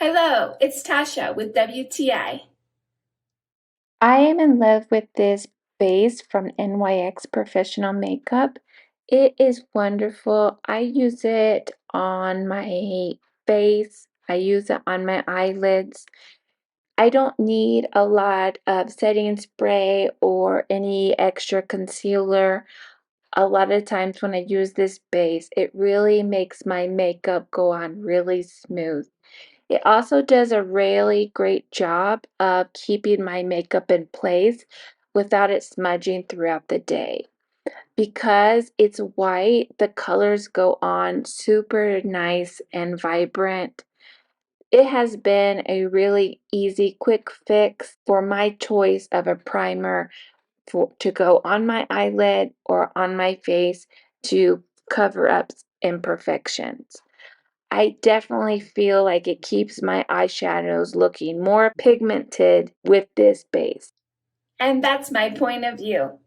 Hello, it's Tasha with WTI. I am in love with this base from NYX Professional Makeup. It is wonderful. I use it on my face. I use it on my eyelids. I don't need a lot of setting spray or any extra concealer. A lot of times when I use this base, it really makes my makeup go on really smooth. It also does a really great job of keeping my makeup in place without it smudging throughout the day. Because it's white, the colors go on super nice and vibrant. It has been a really easy, quick fix for my choice of a primer to go on my eyelid or on my face to cover up imperfections. I definitely feel like it keeps my eyeshadows looking more pigmented with this base. And that's my point of view.